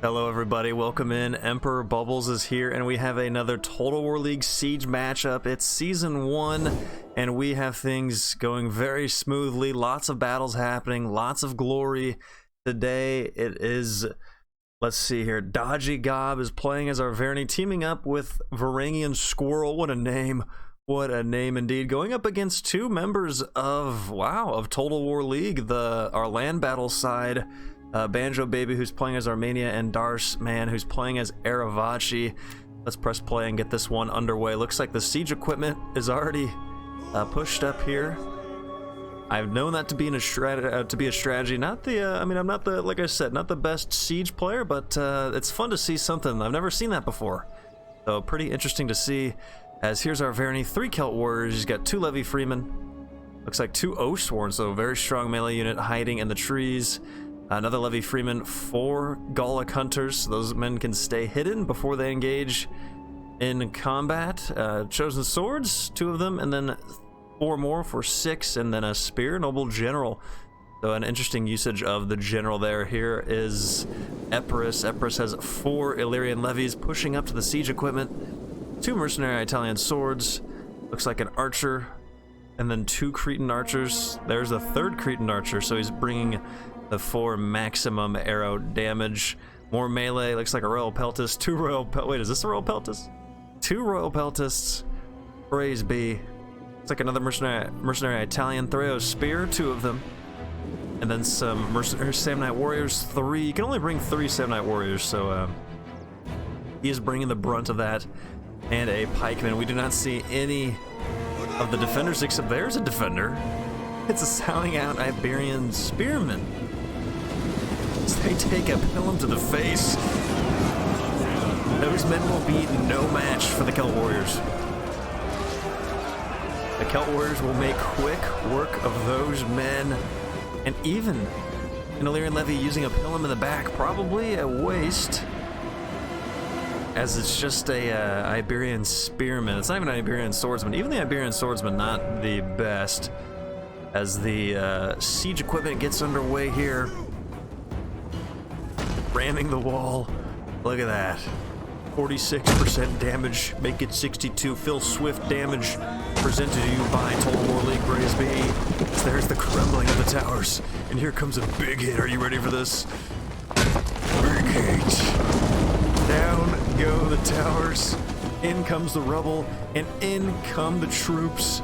Hello everybody, welcome in. Emperor Bubbles is here and we have another Total War League Siege matchup. It's Season 1 and we have things going very smoothly, lots of battles happening, lots of glory. Today it is, let's see here, Dodgy Gob is playing as our Verni, teaming up with Varangian Squirrel. What a name. What a name indeed. Going up against two members of, of Total War League, our land battle side. Banjo Baby, who's playing as Armenia, and Dars Man, who's playing as Aravachi. Let's press play and get this one underway. Looks like the siege equipment is already pushed up here. I've known that to be a strategy. Not the, I'm not the, like I said, not the best siege player, but it's fun to see something. I've never seen that before. So pretty interesting to see. As here's our Verni, 3 Celt Warriors. He's got 2 Levy Freemen. Looks like 2 Oathsworn, so a very strong melee unit hiding in the trees. Another Levy Freeman, 4 Gallic Hunters, so those men can stay hidden before they engage in combat. Chosen Swords, 2 of them, and then 4 more for 6, and then a Spear Noble General. So an interesting usage of the General there. Here is ATTACKER'S. ATTACKER'S has 4 Illyrian Levies pushing up to the siege equipment, 2 Mercenary Italian Swords, looks like an Archer, and then 2 Cretan Archers. There's a 3rd Cretan Archer, so he's bringing the 4 maximum arrow damage. More melee, looks like a Royal Peltist, 2 Royal wait, is this a Royal Peltist? 2 Royal Peltists, praise be. It's like another mercenary Italian, Threo Spear, 2 of them. And then some mercenary Samnite Warriors, 3. You can only bring 3 Samnite Warriors, so he is bringing the brunt of that. And a Pikeman. We do not see any of the defenders, except there's a defender. It's a sounding out Iberian Spearman. They take a pilum to the face. Those men will be no match for the Celt Warriors. The Celt Warriors will make quick work of those men. And even an Illyrian Levy using a pilum in the back, probably a waste, as it's just a Iberian Spearman. It's not even an Iberian Swordsman. Even the Iberian Swordsman, not the best. As the siege equipment gets underway here, ramming the wall. Look at that. 46% damage, make it 62. Phil Swift damage presented to you by Total War League, praise be. There's the crumbling of the towers, and here comes a big hit. Are you ready for this? Big hit. Down go the towers, in comes the rubble, and in come the troops.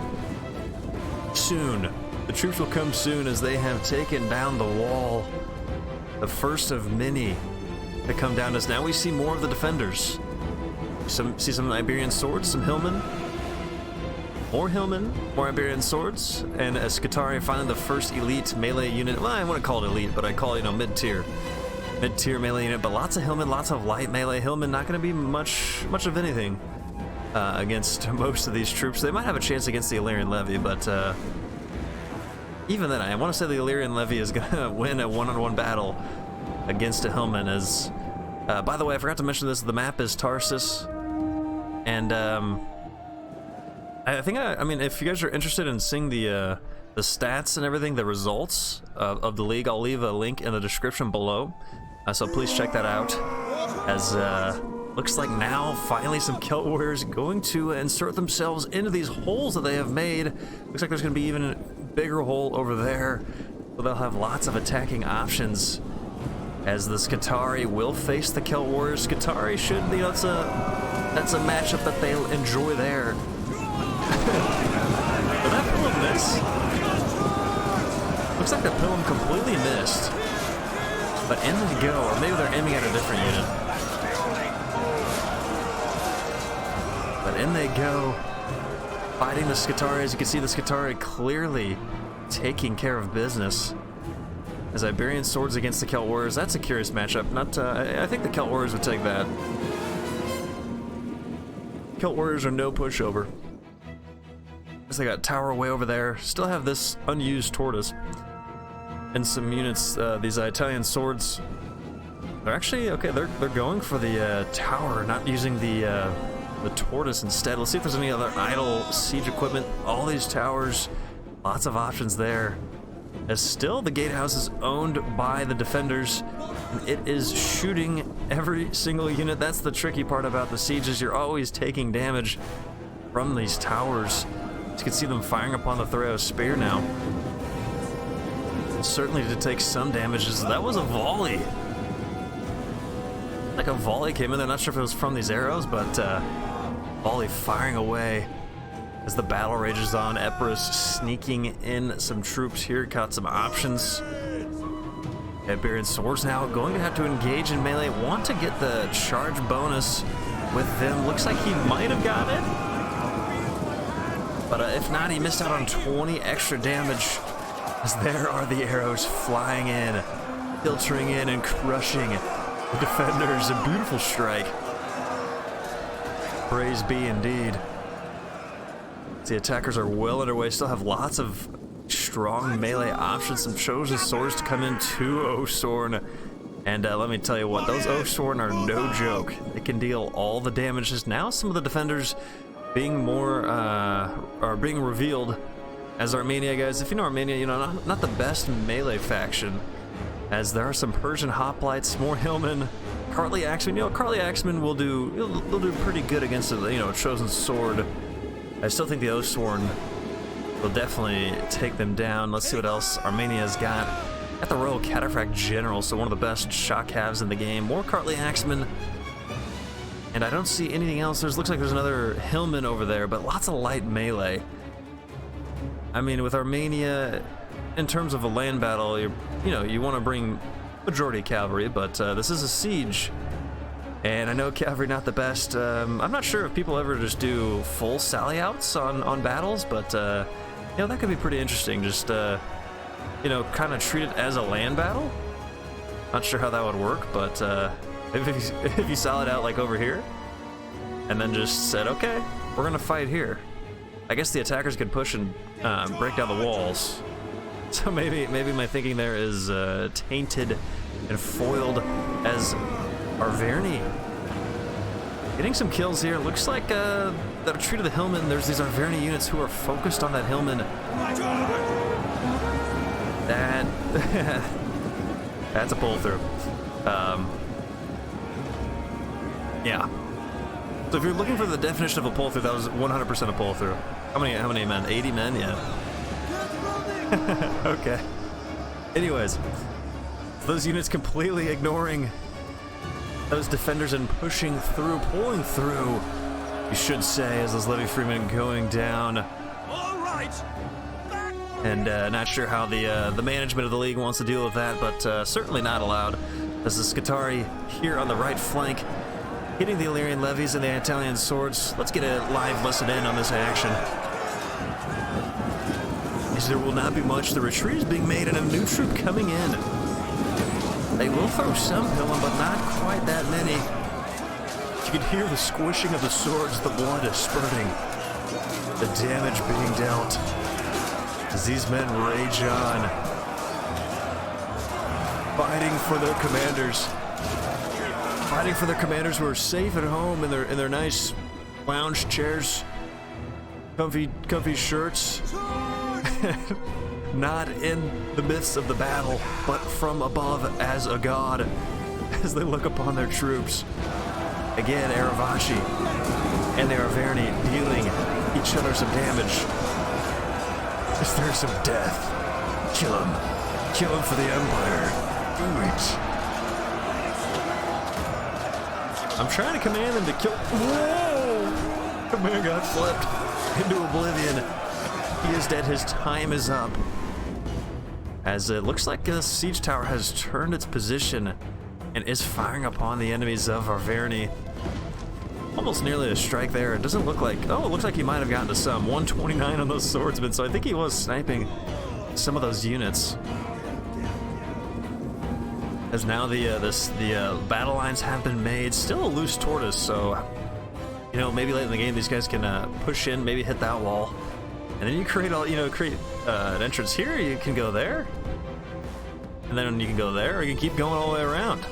Soon. The troops will come soon as they have taken down the wall. The first of many to come down as now we see more of the defenders. See some Iberian Swords, some Hillmen. More Hillmen, more Iberian Swords, and a Scutari, finally the first elite melee unit. Well, I wouldn't call it elite, but I call it, mid-tier. Mid-tier melee unit, but lots of Hillmen, lots of light melee Hillmen. Not going to be much of anything against most of these troops. They might have a chance against the Illyrian Levy, but even then, I want to say the Illyrian Levy is going to win a one-on-one battle against a Hillman. As, by the way, I forgot to mention this, the map is Tarsus. And I think, if you guys are interested in seeing the stats and everything, the results of the league, I'll leave a link in the description below. So please check that out. As looks like now, finally, some Celt Warriors going to insert themselves into these holes that they have made. Looks like there's going to be even a bigger hole over there. So they'll have lots of attacking options. As the Scutari will face the Celt Warriors. Scutari should be, that's a matchup that they'll enjoy there. Did that pilum miss? Looks like the pilum completely missed. But in they go, or maybe they're aiming at a different unit. But in they go, fighting the Scutari. As you can see, the Scutari clearly taking care of business. As Iberian Swords against the Celt Warriors, that's a curious matchup. I think the Celt Warriors would take that. Celt Warriors are no pushover. As they got tower way over there, still have this unused tortoise. And some units, these Italian Swords, they're actually, okay, they're going for the tower, not using the tortoise instead. Let's see if there's any other idle siege equipment. All these towers, lots of options there. As still the gatehouse is owned by the defenders, and it is shooting every single unit. That's the tricky part about the siege, is you're always taking damage from these towers. You can see them firing upon the Thoreau's spear now. Certainly to take some damages. That was a volley. Like a volley came in there. Not sure if it was from these arrows, but volley firing away as the battle rages on. ATTACKER'S sneaking in some troops here, got some options. Iberian Swords now going to have to engage in melee. Want to get the charge bonus with them. Looks like he might have got it. But if not, he missed out on 20 extra damage, as there are the arrows flying in, filtering in and crushing the defenders. A beautiful strike. Praise be indeed. The attackers are well underway, still have lots of strong melee options, some chosen swords to come in to Osorn. And let me tell you what, those Osorn are no joke. They can deal all the damages. Now some of the defenders being more, are being revealed as Armenia, guys. If you know Armenia, you know, not the best melee faction, as there are some Persian hoplites, more hillmen, Kartli axemen. You know, Kartli axemen will do, they'll do pretty good against a, you know, chosen sword. I still think the Osorn will definitely take them down. Let's see what else Armenia's got. Got the Royal Cataphract General, so one of the best shock halves in the game. More Kartli axemen. And I don't see anything else. Looks like there's another hillman over there, but lots of light melee. I mean, with Armenia, in terms of a land battle, you know, you want to bring majority cavalry, but this is a siege. And I know cavalry not the best. I'm not sure if people ever just do full sally outs on battles, but you know, that could be pretty interesting. Just you know, kind of treat it as a land battle. Not sure how that would work, but if you sell it out like over here, and then just said, okay, we're gonna fight here. I guess the attackers could push and break down the walls. So maybe my thinking there is tainted and foiled, as Arverni getting some kills here. Looks like that retreat of the hillmen. There's these Arverni units who are focused on that hillman. That that's a pull through. Yeah. So if you're looking for the definition of a pull through, that was 100% a pull through. How many men? 80 men? Yeah. Okay. Anyways, those units completely ignoring those defenders and pushing through, pulling through, you should say, as those levy freemen going down. All right. And not sure how the management of the league wants to deal with that, but certainly not allowed. As the Scutari here on the right flank, hitting the Illyrian levies and the Italian swords. Let's get a live listen in on this action. As there will not be much. The retreat is being made and a new troop coming in. They will throw some hillmen, but not quite that many. You can hear the squishing of the swords, the blood is spurting, the damage being dealt as these men rage on, fighting for their commanders. Fighting for their commanders who are safe at home in their nice lounge chairs, comfy shirts, not in the midst of the battle, but from above as a god, as they look upon their troops. Again, Aravashi and the Arverni dealing each other some damage. Is there some death? Kill him for the Empire. Do it. I'm trying to command them to kill. Whoa! The man got flipped into oblivion. He is dead. His time is up. As it looks like the siege tower has turned its position and is firing upon the enemies of Arverni. Almost nearly a strike there. It doesn't look like. Oh, it looks like he might have gotten to some. 129 on those swordsmen. So I think he was sniping some of those units. As now the battle lines have been made. Still a loose tortoise, so you know, maybe late in the game these guys can push in, maybe hit that wall, and then you create an entrance here. You can go there, and then you can go there, or you can keep going all the way around.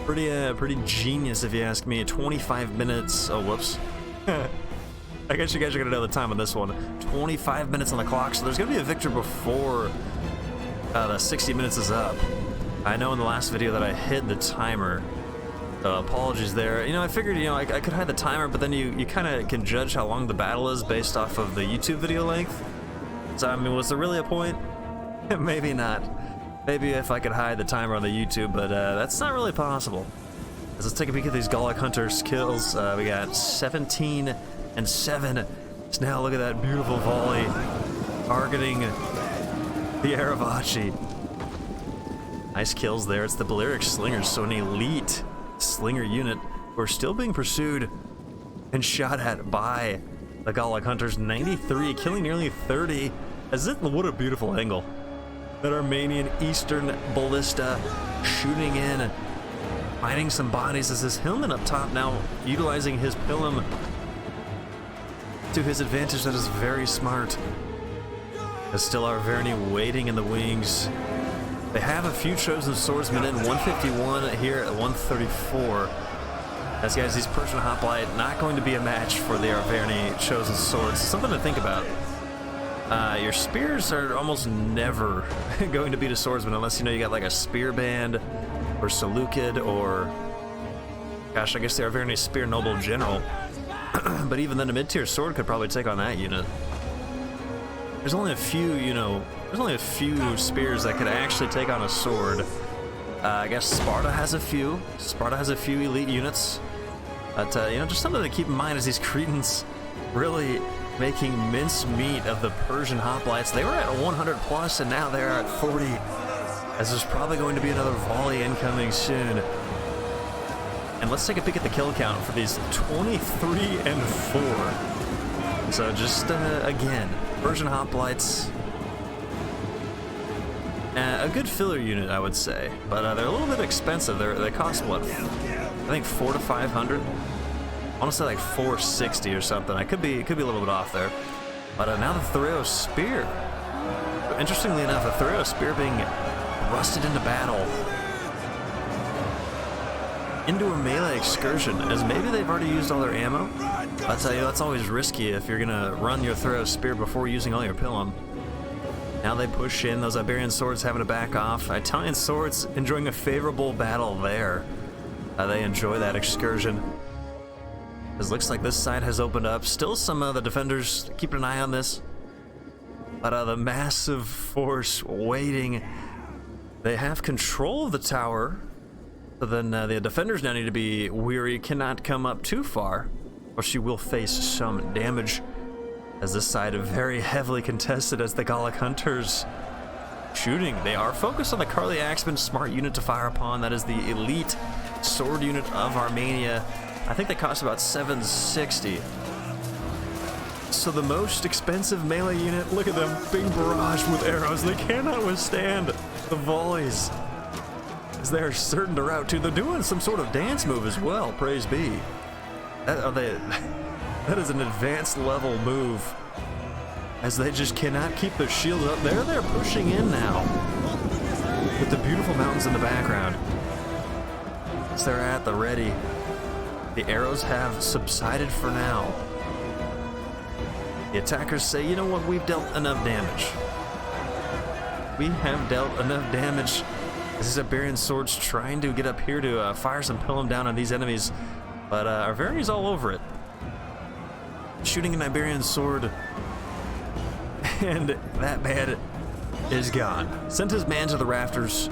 Pretty genius, if you ask me. 25 minutes. Oh, whoops. I guess you guys are gonna know the time on this one. 25 minutes on the clock, so there's gonna be a victor before the 60 minutes is up. I know in the last video that I hid the timer, Apologies there. You know, I figured, you know, I could hide the timer, but then you kind of can judge how long the battle is based off of the YouTube video length. So, I mean, was there really a point? Maybe not. Maybe if I could hide the timer on the YouTube, but that's not really possible. Let's take a peek at these Gallic Hunters kills. We got 17 and 7. So now look at that beautiful volley targeting the Aravachi. Nice kills there. It's the Balearic Slingers, so an elite slinger unit who are still being pursued and shot at by the Gallic Hunters. 93, killing nearly 30. What a beautiful angle. That Armenian Eastern Ballista shooting in, finding some bodies as this Hillman up top now utilizing his Pilum to his advantage. That is very smart. There's still Arverni waiting in the wings. They have a few chosen swordsmen in, 151 here at 134. As guys, these Persian Hoplite not going to be a match for the Arverni chosen swords. Something to think about. Your spears are almost never going to beat a swordsman unless you know you got like a spear band or Seleucid or, gosh, I guess the Arverni Spear Noble General. But even then, a mid-tier sword could probably take on that unit. There's only a few, you know, there's only a few spears that could actually take on a sword. I guess Sparta has a few. Sparta has a few elite units. But, you know, just something to keep in mind is these Cretans really making mincemeat of the Persian Hoplites. They were at 100 plus, and now they're at 40. As there's probably going to be another volley incoming soon. And let's take a peek at the kill count for these 23 and 4. So just, again, Persian Hoplites. A good filler unit, I would say. But they're a little bit expensive. They cost, what, I think 400 to 500? I want to say like 460 or something. I could be a little bit off there. But now the Thureo Spear. Interestingly enough, the Thureo Spear being rusted into battle into a melee excursion, as maybe they've already used all their ammo. I'll tell you, that's always risky if you're gonna run your Thureo Spear before using all your Pilum. Now they push in, those Iberian swords having to back off. Italian swords enjoying a favorable battle there. They enjoy that excursion. It looks like this side has opened up. Still some of the defenders keeping an eye on this. But the massive force waiting. They have control of the tower. So then the defenders now need to be weary, cannot come up too far, or she will face some damage. As this side is very heavily contested as the Gallic Hunters shooting. They are focused on the Karli Axeman, smart unit to fire upon. That is the elite sword unit of Armenia. I think they cost about 760. So the most expensive melee unit, look at them being barraged with arrows. They cannot withstand the volleys, as they are certain to rout to. They're doing some sort of dance move as well, praise be. That is an advanced level move, as they just cannot keep their shields up. They're pushing in now with the beautiful mountains in the background. As they're at the ready. The arrows have subsided for now. The attackers say, you know what, we've dealt enough damage. We have dealt enough damage. This is Iberian swords trying to get up here to fire some Pilum down on these enemies. But Arverni's all over it. Shooting an Iberian sword. And that man is gone. Sent his man to the rafters.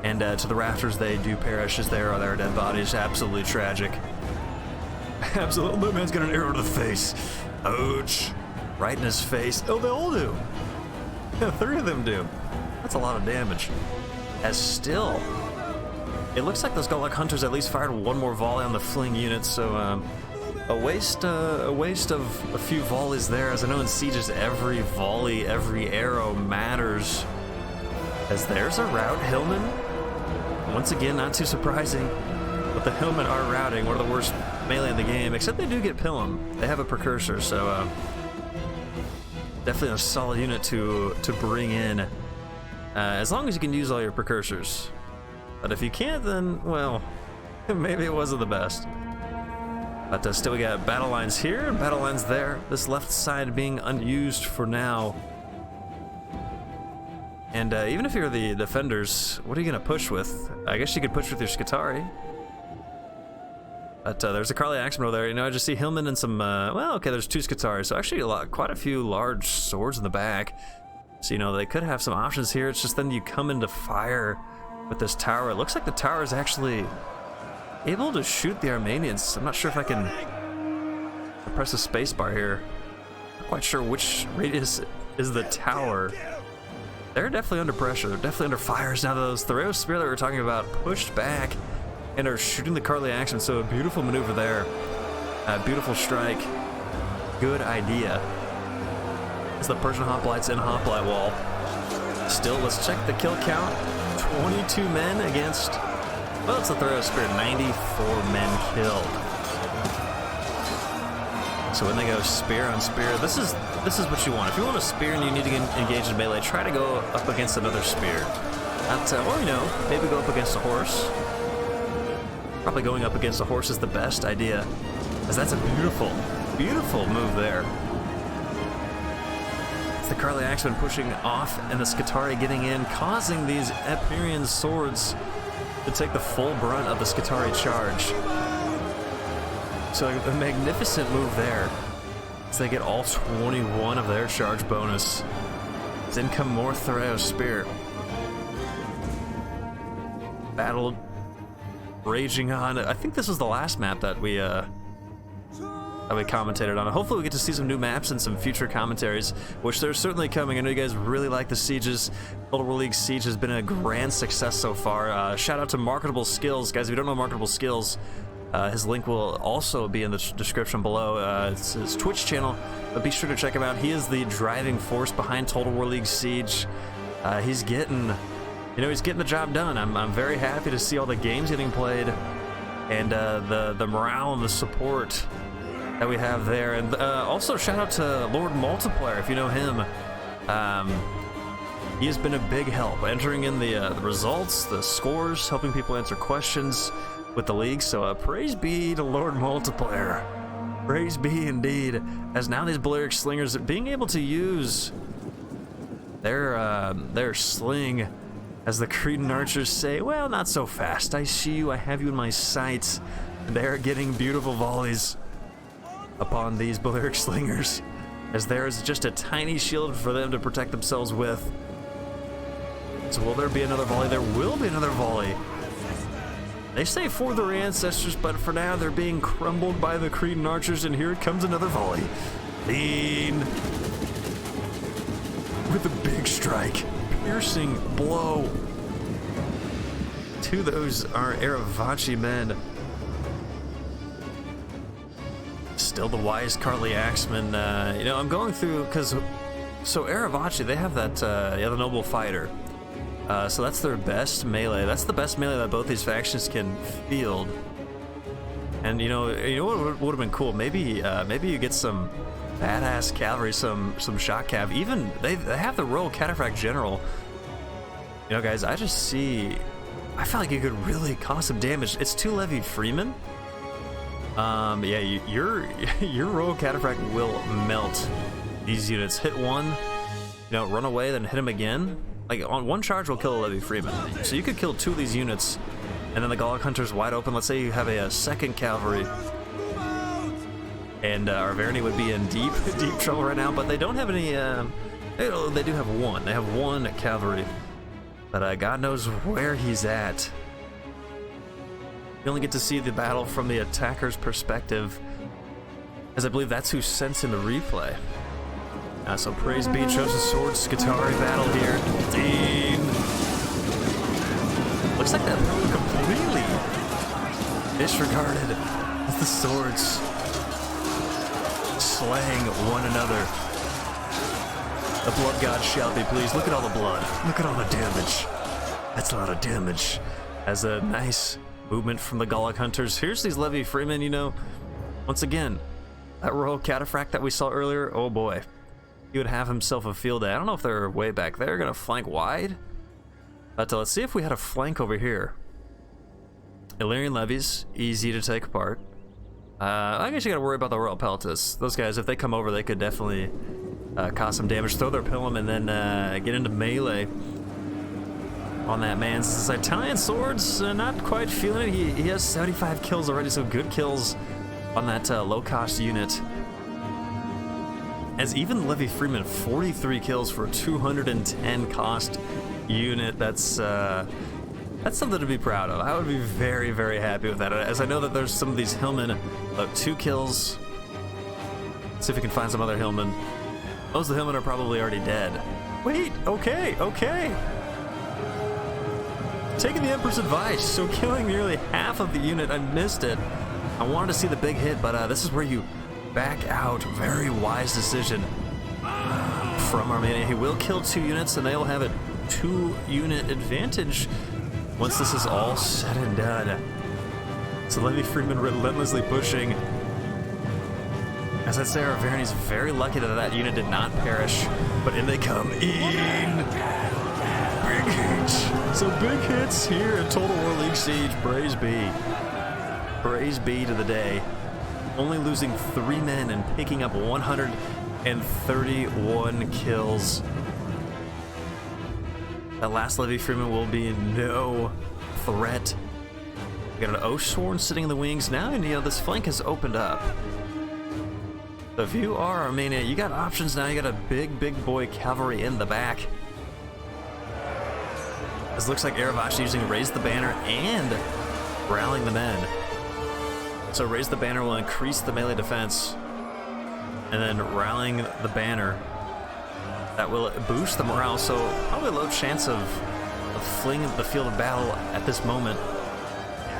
And to the rafters they do perish, as there are their dead bodies. Absolutely tragic. Absolutely. That man's got an arrow to the face. Ouch. Right in his face. Oh, they all do. Yeah, 3 of them do. That's a lot of damage. As still, it looks like those Gallic Hunters at least fired one more volley on the fling unit, so a waste of a few volleys there. As I know in sieges, every volley, every arrow matters. As there's a rout Hillman. Once again, not too surprising, but the Hillmen are routing. One of the worst melee in the game, except they do get Pilum. They have a precursor, so definitely a solid unit to bring in. As long as you can use all your precursors. But if you can't, then, well, maybe it wasn't the best. But still, we got battle lines here, battle lines there. This left side being unused for now. And even if you're the defenders, what are you going to push with? I guess you could push with your Skitarii. But there's a Carly Axeman over there. You know, I just see Hillman and some, well, okay, there's 2 Skitaris. So actually quite a few large swords in the back. So, you know, they could have some options here. It's just then you come into fire with this tower. It looks like the tower is actually able to shoot the Armenians. I'm not sure if I can press the space bar here. Not quite sure which radius is the tower. They're definitely under pressure. They're definitely under fire. Now those Thoreau Spear that we were talking about pushed back and are shooting the Carly Action. So a beautiful maneuver there. A beautiful strike. Good idea. As the Persian Hoplites in Hoplite wall. Still, let's check the kill count. 22 men against, well, it's the Thoreau Spear. 94 men killed. So when they go spear on spear, this is what you want. If you want a spear and you need to get engaged in melee, try to go up against another spear. Not, or you know, maybe go up against a horse. Probably going up against a horse is the best idea, as that's a beautiful, beautiful move there. It's the Carly Axeman pushing off, and the Skitari getting in, causing these Epirian swords to take the full brunt of the Skitari charge. So a magnificent move there, as they get all 21 of their charge bonus. Then come more Thoreau Spear. Battle raging on. I think this was the last map that we commentated on. Hopefully we get to see some new maps and some future commentaries, which they're certainly coming. I know you guys really like the sieges. Total War League Siege has been a grand success so far. Shout out to Marketable Skills. Guys, if you don't know Marketable Skills, his link will also be in the description below. It's his Twitch channel, but be sure to check him out. He is the driving force behind Total War League Siege. He's getting the job done. I'm very happy to see all the games getting played, and the morale and the support that we have there. And also shout out to Lord Multiplier, if you know him. He has been a big help, entering in the results, the scores, helping people answer questions with the league. So praise be to Lord Multiplier. Praise be indeed, as now these Balearic Slingers being able to use their sling, as the Cretan archers say, well, not so fast. I see you, I have you in my sights. And they're getting beautiful volleys upon these Balearic Slingers, as there is just a tiny shield for them to protect themselves with. So will there be another volley? There will be another volley. They say for their ancestors, but for now they're being crumbled by the Cretan archers, and here it comes another volley. Lean. With a big strike. Piercing blow to those are Aravachi men. Still the wise Carly Axeman. You know, I'm going through, because so Aravachi, they have that the Noble Fighter. So that's their best melee. That's the best melee that both these factions can field. And you know what would have been cool? Maybe you get some badass cavalry, some shock cav. Even they have the Royal Cataphract General. You know, guys, I feel like you could really cause some damage. It's 2 levied freemen. Yeah, your Royal Cataphract will melt these units. Hit one, run away, then hit him again. Like, on one charge will kill a levy freeman. So you could kill 2 of these units, and then the Gallic Hunter's wide open. Let's say you have a second cavalry, and Arverni would be in deep trouble right now, but they don't have any, they do have one. They have 1 cavalry, but God knows where he's at. You only get to see the battle from the attacker's perspective, as I believe that's who sent in the replay. So praise be, Chosen Sword, Skitari battle here. Dean. Looks like that completely disregarded the swords slaying one another. The blood god shall be pleased. Look at all the blood. Look at all the damage. That's a lot of damage. As a nice movement from the Gallic Hunters. Here's these Levy Freemen, once again, that Royal Cataphract that we saw earlier, oh boy. He would have himself a field day. I don't know if they're way back there, gonna flank wide. But let's see if we had a flank over here. Illyrian levies, easy to take apart. I guess you gotta worry about the Royal Peltas. Those guys, if they come over, they could definitely cause some damage. Throw their pilum and then get into melee. on that man. This Italian sword's not quite feeling it. He has 75 kills already, so good kills on that low-cost unit. As even Levy Freeman, 43 kills for a 210 cost unit. That's something to be proud of. I would be very, very happy with that. As I know that there's some of these Hillmen, 2 kills. Let's see if we can find some other Hillmen. Most of the Hillmen are probably already dead. Wait, okay. Taking the Emperor's advice, so killing nearly half of the unit. I missed it. I wanted to see the big hit, but this is where you back out. Very wise decision from Armenia. He will kill 2 units, and they'll have a 2-unit advantage once this is all said and done. So Levy Freeman relentlessly pushing. As I'd say, Arverni's very lucky that that unit did not perish, but in they come. In! Big hits! So big hits here at Total War League Siege. Praise be. Praise be to the day. Only losing 3 men and picking up 131 kills. That last Levy Freeman will be no threat. We got an Oathsworn sitting in the wings. Now, this flank has opened up. So if you are Armenia, you got options now. You got a big boy cavalry in the back. This looks like Aravash using Raise the Banner and rallying the men. So Raise the Banner will increase the melee defense, and then rallying the banner, that will boost the morale. So probably a low chance of fleeing the field of battle at this moment,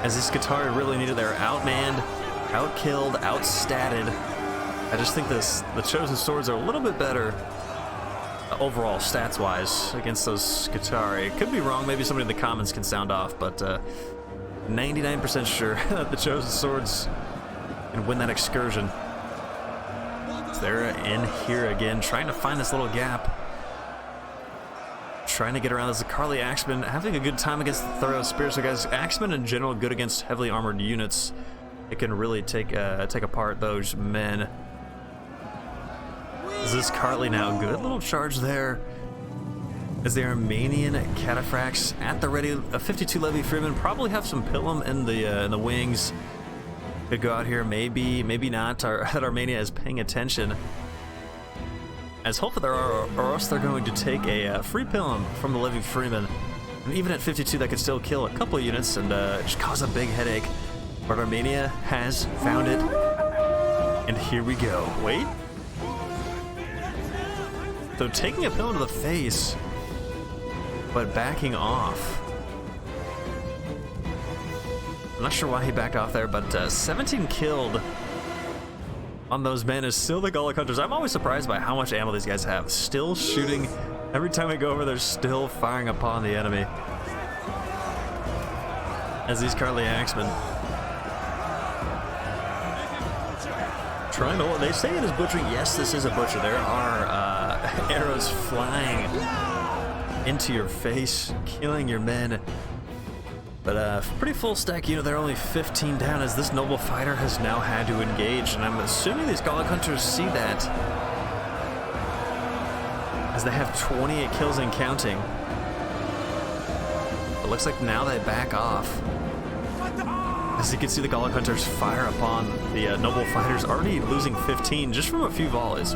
as these Skitarii really needed. They're outmanned, outkilled, outstatted. I just think the Chosen Swords are a little bit better overall stats-wise against those Skitarii. Could be wrong. Maybe somebody in the comments can sound off, but 99% sure that the Chosen Swords can win that excursion. So they're in here again, trying to find this little gap. Trying to get around this Carly Axemen, having a good time against the Thorough Spear. So guys, Axemen in general, good against heavily armored units. It can really take apart those men. Is this Carly now? Good little charge there. As the Armenian Cataphracts at the ready, a 52 Levy Freeman, probably have some Pilum in the wings. Could go out here, maybe not. That Armenia is paying attention, as hopefully there are, or else they're going to take a free Pilum from the Levy Freeman. And even at 52, that could still kill a couple units and just cause a big headache. But Armenia has found it, and here we go. Wait. So taking a Pilum to the face, but backing off. I'm not sure why he backed off there, but 17 killed on those men is still the Gullick Hunters. I'm always surprised by how much ammo these guys have. Still shooting. Every time we go over, they're still firing upon the enemy. As these Carly Axemen trying to, they say it is butchering. Yes, this is a butcher. There are arrows flying into your face, killing your men. But pretty full stack unit. They're only 15 down, as this noble fighter has now had to engage, and I'm assuming these Gullick Hunters see that, as they have 28 kills and counting. It looks like now they back off. As you can see, the Gullick Hunters fire upon the noble fighters, already losing 15 just from a few volleys.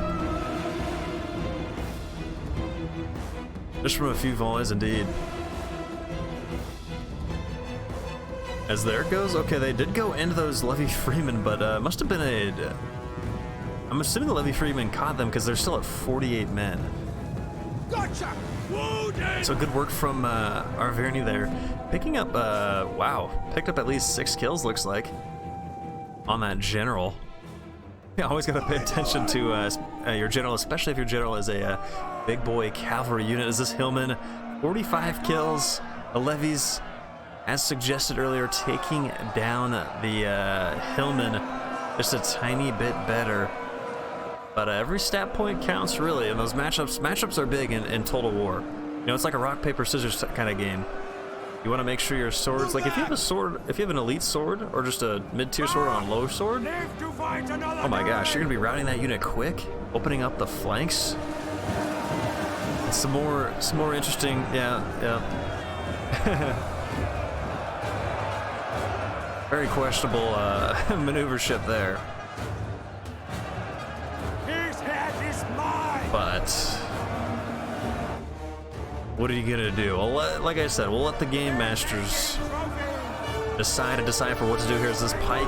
Just from a few volleys, indeed. As there goes, okay, they did go into those Levy Freemen, but must have been I'm assuming the Levy Freemen caught them because they're still at 48 men. Gotcha! So good work from Arverni there. Picking up, wow, picked up at least 6 kills, looks like, on that general. Yeah, always got to pay attention to your general, especially if your general is a big boy cavalry unit. Is this Hillman? 45 kills, the Levies, as suggested earlier, taking down the Hillman just a tiny bit better. But every stat point counts, really, and those matchups are big in Total War. You know, it's like a rock, paper, scissors kind of game. You want to make sure your swords, like if you have a sword, if you have an elite sword, or just a mid-tier sword on a low sword, oh my gosh, you're going to be routing that unit quick, opening up the flanks. And some more interesting, yeah. Very questionable maneuvership there. His head is mine. But what are you gonna do? Well, like I said, we'll let the game masters decide for what to do here. Is this pike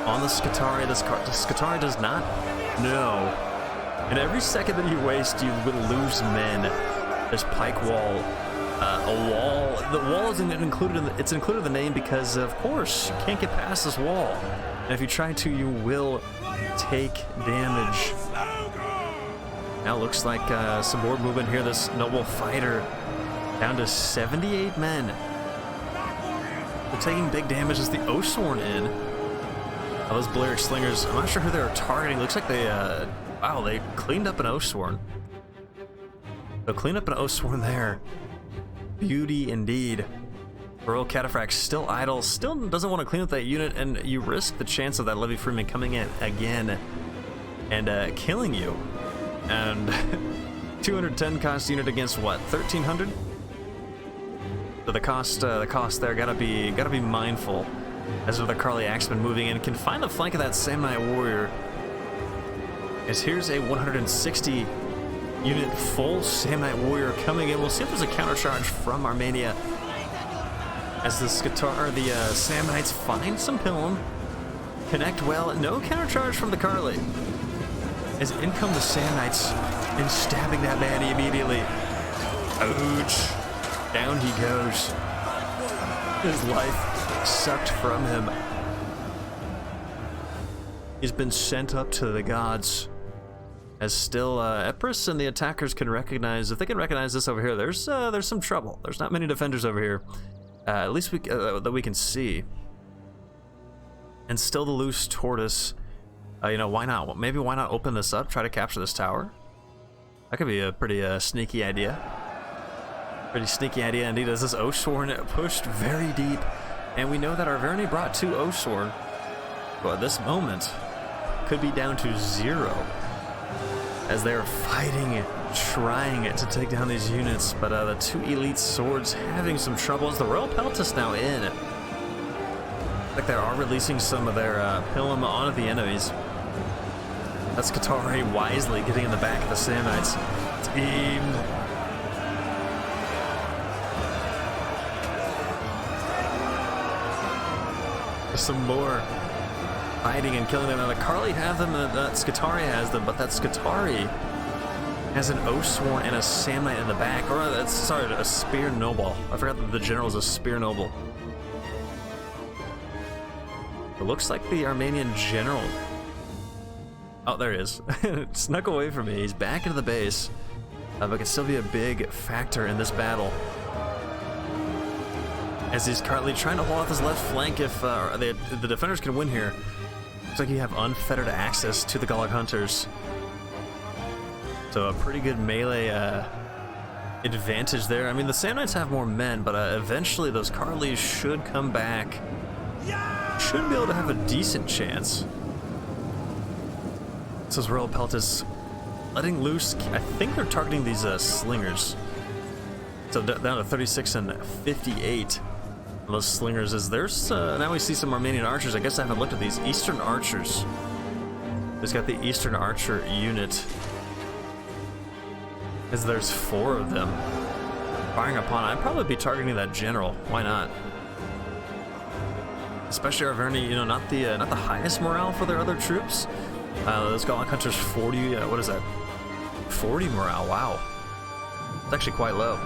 on the Skitarii? The Skitarii does not know. And every second that you waste, you will lose men. This pike wall. A wall. The wall isn't included in it's included in the name because, of course, you can't get past this wall. And if you try to, you will take damage. Now it looks like some more movement here. This noble fighter down to 78 men. They're taking big damage as the Oathsworn in. Oh, those Balearic Slingers, I'm not sure who they were targeting. Looks like they, wow, they cleaned up an Oathsworn. They'll clean up an Oathsworn there. Beauty indeed. Royal Cataphract still idle, still doesn't want to clean up that unit, and you risk the chance of that Levy Freeman coming in again and killing you. And 210 cost unit against what, 1300? So the cost there gotta be mindful. As the Carly Axeman moving in, can find the flank of that Samurai Warrior. As here's a 160 unit full Samurai Warrior coming in. We'll see if there's a countercharge from Armenia. As the Samnites find some Pilum, connect well. No countercharge from the Carly. As in come the Samnites and stabbing that man immediately. Ouch. Down he goes. His life sucked from him. He's been sent up to the gods. As still, Empress and the attackers can recognize, if they can recognize this over here, there's some trouble. There's not many defenders over here, at least that we can see. And still the loose tortoise. You know, why not? Maybe why not open this up, try to capture this tower? That could be a pretty sneaky idea. Pretty sneaky idea indeed. As this Oathsworn pushed very deep, and we know that Arverni brought 2 Oathsworn, but at this moment could be down to 0. As they're fighting, trying to take down these units, but the 2 elite swords having some trouble. As the Royal Peltis now in. Like they are releasing some of their Pilum onto the enemies. That's Skitarii wisely getting in the back of the Samnites. Teamed. Some more fighting and killing them. Now the Carly have them, and that Skitarii has them, but that Skitarii has an Oathsworn and a Samnite in the back. Or that's, sorry, a Spear Noble. I forgot that the general is a Spear Noble. It looks like the Armenian general. Oh, there he is. Snuck away from me. He's back into the base, but can still be a big factor in this battle. As he's currently trying to hold off his left flank if the defenders can win here. Looks like you have unfettered access to the Gallag Hunters. So a pretty good melee advantage there. I mean, the Samnites have more men, but eventually those Carlys should come back. Should be able to have a decent chance. This is Royal Peltis letting loose. I think they're targeting these slingers. So down to 36 and 58. Those slingers is there's now we see some Armenian archers. I guess I haven't looked at these Eastern archers. It's got the Eastern archer unit. As there's 4 of them firing upon. I'd probably be targeting that general. Why not? Especially Arverni, you know, not the highest morale for their other troops. Those Gallag Hunters 40. What is that? 40 morale. Wow, it's actually quite low.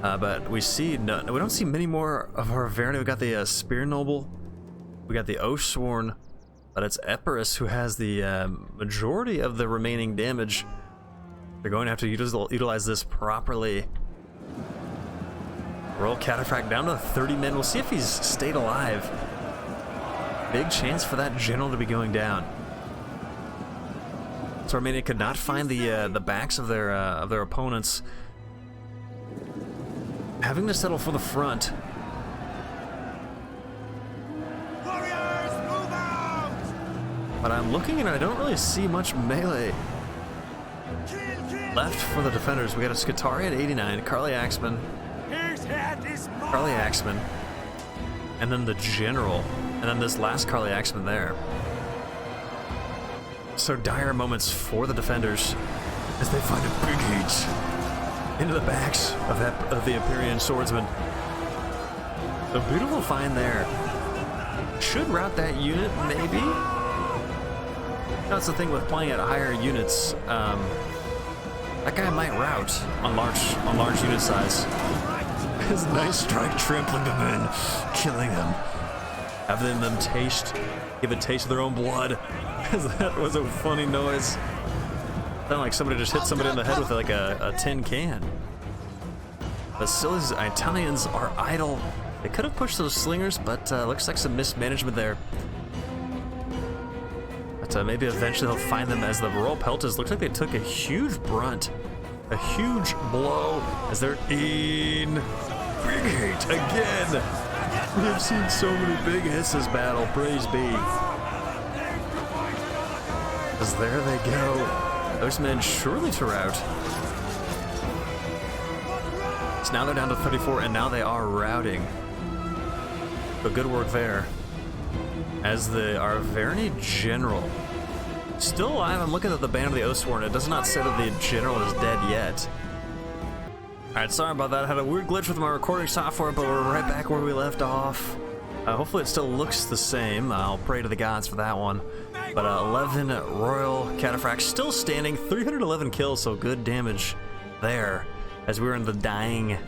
But we don't see many more of our Arverni. We got the Spear Noble, we got the Oathsworn, but it's Empress who has the majority of the remaining damage. They're going to have to utilize this properly. Royal Cataphract down to 30 men. We'll see if he's stayed alive. Big chance for that general to be going down. So Armenia could not find the backs of their opponents, having to settle for the front. Warriors, move out! But I'm looking and I don't really see much melee left for the defenders. We got a Skitarii at 89, Carly Axeman. His His head is mine. Carly Axeman, and then the general, and then this last Carly Axeman there. So dire moments for the defenders as they find a big heat into the backs of the Empyrean swordsman. A beautiful find there. Should route that unit, maybe? That's the thing with playing at higher units. That guy might route on large unit size. His nice strike trampling them in, killing them. Having them give a taste of their own blood. That was a funny noise. Sounded like somebody just hit somebody in the head with like a tin can. But still, these Italians are idle. They could have pushed those slingers, but looks like some mismanagement there. But maybe eventually they'll find them as the Royal Peltas. Looks like they took a huge brunt, a huge blow as they're in big hit again. We have seen so many big hits this battle, praise be. As there they go. Those men surely to rout. So now they're down to 34, and now they are routing. But good work there. As the Arverni General still alive. I'm looking at the Band of the Oathsworn. It does not say that the General is dead yet. Alright, sorry about that. I had a weird glitch with my recording software, but we're right back where we left off. Hopefully it still looks the same. I'll pray to the gods for that one. But 11 Royal Cataphracts still standing. 311 kills, so good damage there. As we're in the dying,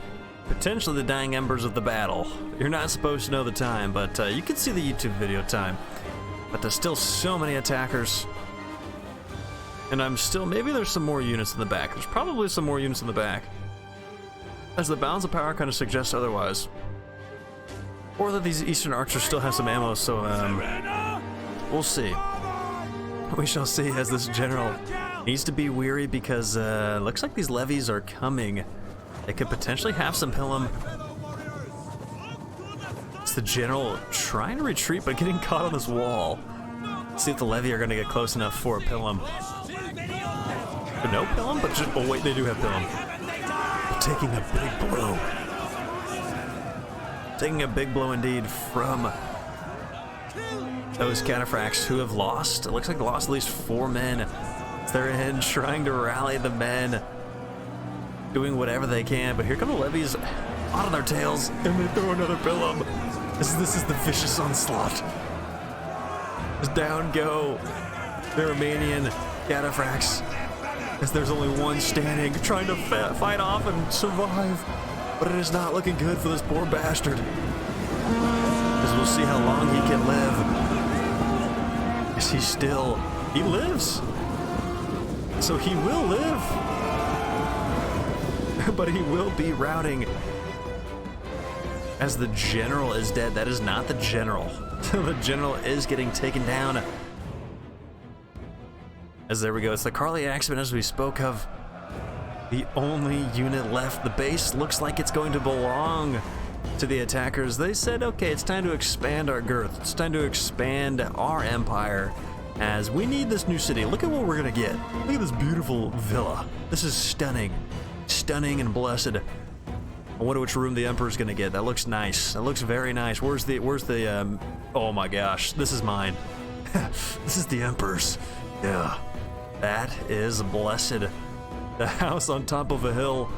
potentially the dying embers of the battle. You're not supposed to know the time, but you can see the YouTube video time. But there's still so many attackers. And I'm still, maybe there's some more units in the back. There's probably some more units in the back. As the balance of power kind of suggests otherwise. Or that these Eastern archers still have some ammo, so we'll see. We shall see, as this general needs to be weary because looks like these levies are coming. They could potentially have some Pilum. It's the general trying to retreat but getting caught on this wall. See if the levy are going to get close enough for a Pilum. No Pilum, but just, oh wait, they do have Pilum. Taking a big blow. Taking a big blow indeed from those cataphracts who have lost. It looks like they lost at least 4 men. They're in trying to rally the men, doing whatever they can. But here come the levies on their tails, and they throw another Pilum. This is the vicious onslaught. Just down go the Romanian cataphracts, as there's only one standing, trying to fight off and survive. But it is not looking good for this poor bastard. As we'll see how long he can live. Is he lives. So he will live. But he will be routing. As the general is dead. That is not the general. The general is getting taken down. As there we go. It's the Carly Axeman, as we spoke of. The only unit left. The base looks like it's going to belong to the attackers. They said, okay, it's time to expand our girth. It's time to expand our empire, as we need this new city. Look at what we're gonna get. Look at this beautiful villa. This is stunning. Stunning and blessed. I wonder which room the Emperor's gonna get. That looks nice. That looks very nice. Where's the oh my gosh, this is mine. This is the Emperor's. Yeah. That is blessed. The house on top of a hill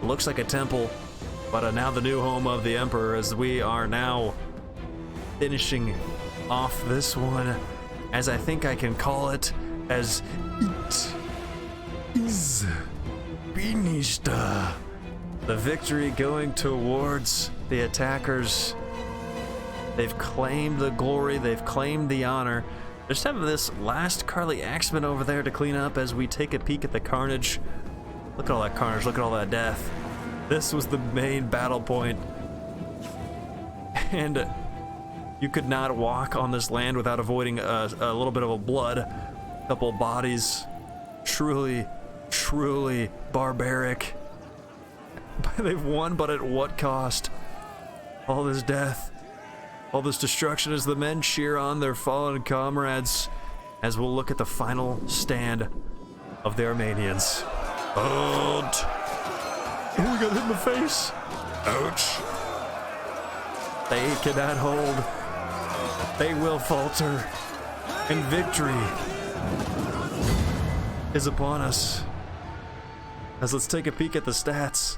looks like a temple, but now the new home of the Emperor, as we are now finishing off this one, as I think I can call it, as it is finished. The victory going towards the attackers. They've claimed the glory, they've claimed the honor. Just have this last Carly Axeman over there to clean up as we take a peek at the carnage. Look at all that carnage, look at all that death. This was the main battle point. And you could not walk on this land without avoiding a little bit of a blood. A couple of bodies. Truly, truly barbaric. They've won, but at what cost? All this death. All this destruction as the men cheer on their fallen comrades, as we'll look at the final stand of the Armenians. Oh, we got hit in the face. Ouch. They cannot hold. They will falter. And victory is upon us. As let's take a peek at the stats.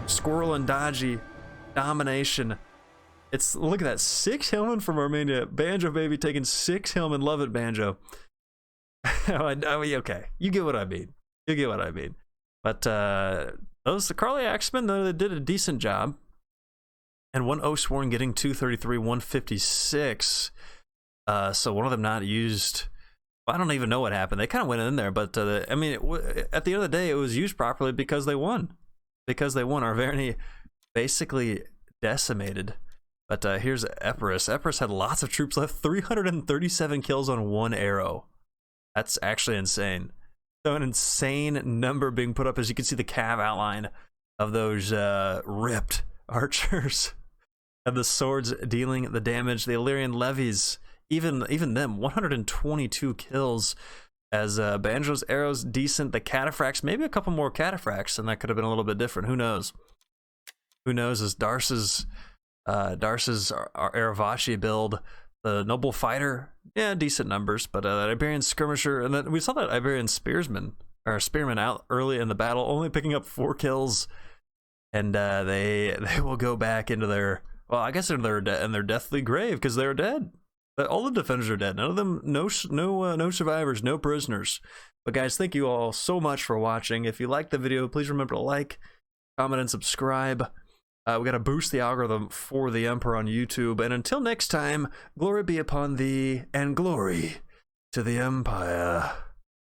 Squirrel and Dodgy. Domination. It's, look at that. 6 Hillman from Armenia. Banjo Baby taking 6 Hillman. Love it, Banjo. I mean, okay. You get what I mean. You get what I mean. But the Carly Axemen, though, they did a decent job. And one Oathsworn getting 233, 156. So one of them not used. I don't even know what happened. They kind of went in there, but I mean, at the end of the day, it was used properly because they won. Because they won. Arverni basically decimated. But here's Epirus. Epirus had lots of troops left. 337 kills on 1 arrow. That's actually insane. So an insane number being put up, as you can see the cav outline of those ripped archers. And the swords dealing the damage. The Illyrian levies, even them, 122 kills. As Banjo's arrows decent. The cataphracts, maybe a couple more cataphracts, and that could have been a little bit different. Who knows? Who knows? As Darce's Aravashi build, the noble fighter, yeah, decent numbers, but that Iberian skirmisher, and then we saw that Iberian spearman out early in the battle, only picking up 4 kills, and they will go back into their, well, I guess in their deathly grave, because they're dead. All the defenders are dead. None of them, no survivors, no prisoners. But guys, thank you all so much for watching. If you liked the video, please remember to like, comment, and subscribe. We got to boost the algorithm for the Emperor on YouTube. And until next time, glory be upon thee, and glory to the Empire.